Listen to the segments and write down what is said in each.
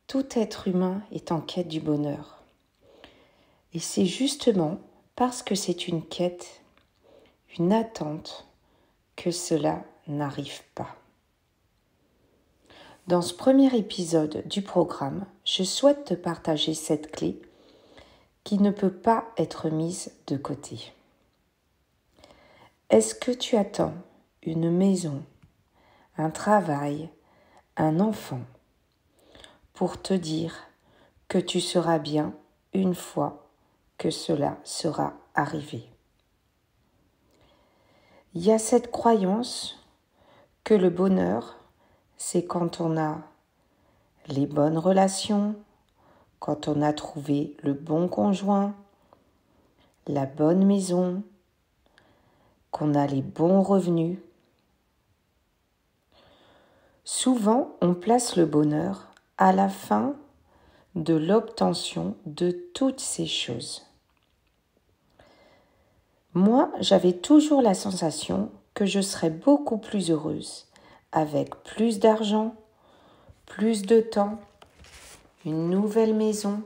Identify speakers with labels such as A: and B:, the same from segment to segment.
A: Tout être humain est en quête du bonheur. Et c'est justement parce que c'est une quête, une attente, que cela n'arrive pas. Dans ce premier épisode du programme, je souhaite te partager cette clé qui ne peut pas être mise de côté. Est-ce que tu attends une maison, un travail, un enfant pour te dire que tu seras bien une fois que cela sera arrivé? Il y a cette croyance que le bonheur, c'est quand on a les bonnes relations, quand on a trouvé le bon conjoint, la bonne maison, qu'on a les bons revenus. Souvent, on place le bonheur à la fin de l'obtention de toutes ces choses. Moi, j'avais toujours la sensation que je serais beaucoup plus heureuse avec plus d'argent, plus de temps, une nouvelle maison,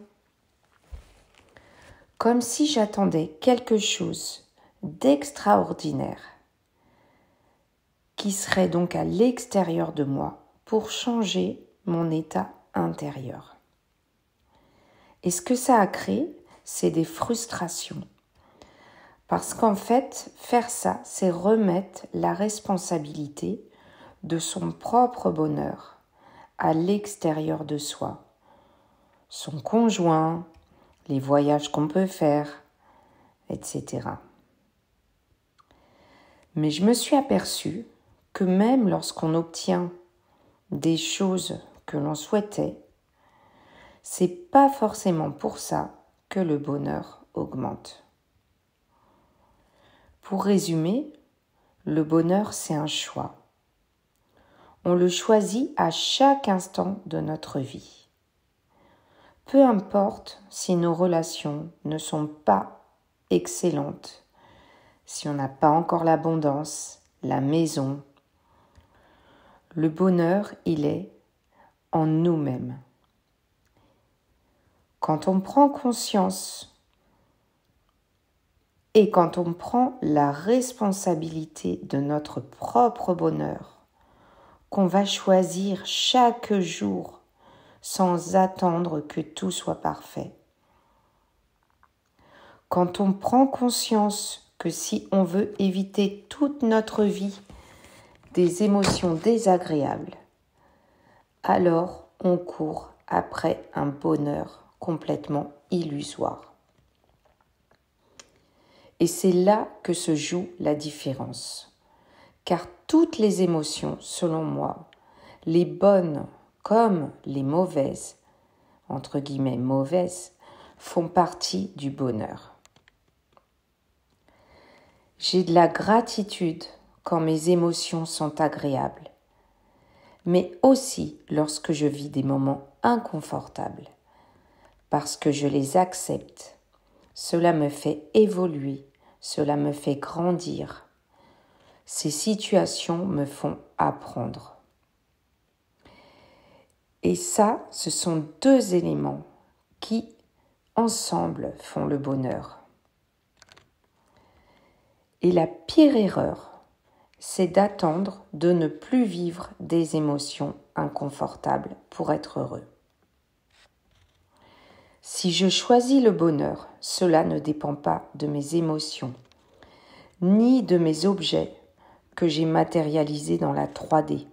A: comme si j'attendais quelque chose d'extraordinaire qui serait donc à l'extérieur de moi pour changer mon état intérieur. Et ce que ça a créé, c'est des frustrations. Parce qu'en fait, faire ça, c'est remettre la responsabilité de son propre bonheur à l'extérieur de soi. Son conjoint, les voyages qu'on peut faire, etc. Mais je me suis aperçue que même lorsqu'on obtient des choses que l'on souhaitait, c'est pas forcément pour ça que le bonheur augmente. Pour résumer, le bonheur, c'est un choix. On le choisit à chaque instant de notre vie. Peu importe si nos relations ne sont pas excellentes, si on n'a pas encore l'abondance, la maison, le bonheur, il est en nous-mêmes. Quand on prend conscience et quand on prend la responsabilité de notre propre bonheur, qu'on va choisir chaque jour sans attendre que tout soit parfait. Quand on prend conscience que si on veut éviter toute notre vie des émotions désagréables, alors on court après un bonheur complètement illusoire. Et c'est là que se joue la différence. Car toutes les émotions, selon moi, les bonnes comme les mauvaises, entre guillemets mauvaises, font partie du bonheur. J'ai de la gratitude quand mes émotions sont agréables, mais aussi lorsque je vis des moments inconfortables, parce que je les accepte. Cela me fait évoluer, cela me fait grandir. Ces situations me font apprendre. Et ça, ce sont deux éléments qui, ensemble, font le bonheur. Et la pire erreur, c'est d'attendre de ne plus vivre des émotions inconfortables pour être heureux. Si je choisis le bonheur, cela ne dépend pas de mes émotions, ni de mes objets que j'ai matérialisés dans la 3D.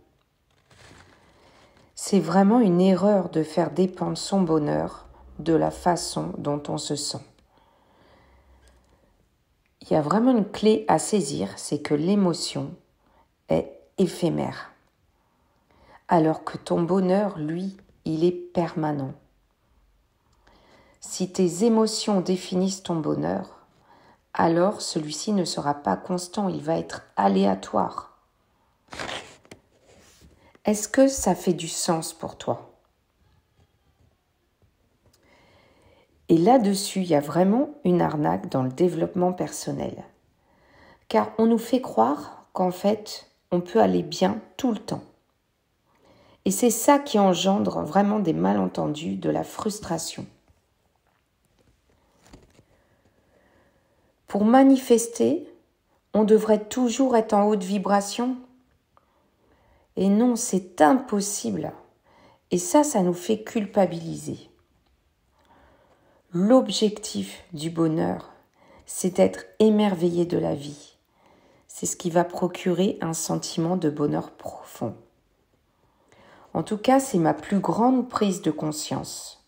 A: C'est vraiment une erreur de faire dépendre son bonheur de la façon dont on se sent. Il y a vraiment une clé à saisir, c'est que l'émotion est éphémère. Alors que ton bonheur, lui, il est permanent. Si tes émotions définissent ton bonheur, alors celui-ci ne sera pas constant, il va être aléatoire. Est-ce que ça fait du sens pour toi ? Et là-dessus, il y a vraiment une arnaque dans le développement personnel. Car on nous fait croire qu'en fait, on peut aller bien tout le temps. Et c'est ça qui engendre vraiment des malentendus, de la frustration. Pour manifester, on devrait toujours être en haute vibration. Et non, c'est impossible. Et ça nous fait culpabiliser. L'objectif du bonheur, c'est d'être émerveillé de la vie. C'est ce qui va procurer un sentiment de bonheur profond. En tout cas, c'est ma plus grande prise de conscience.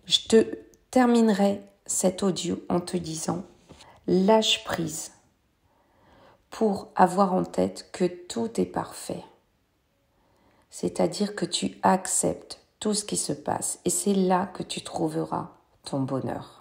A: Je te terminerai cet audio en te disant « Lâche prise » pour avoir en tête que tout est parfait. C'est-à-dire que tu acceptes tout ce qui se passe et c'est là que tu trouveras ton bonheur.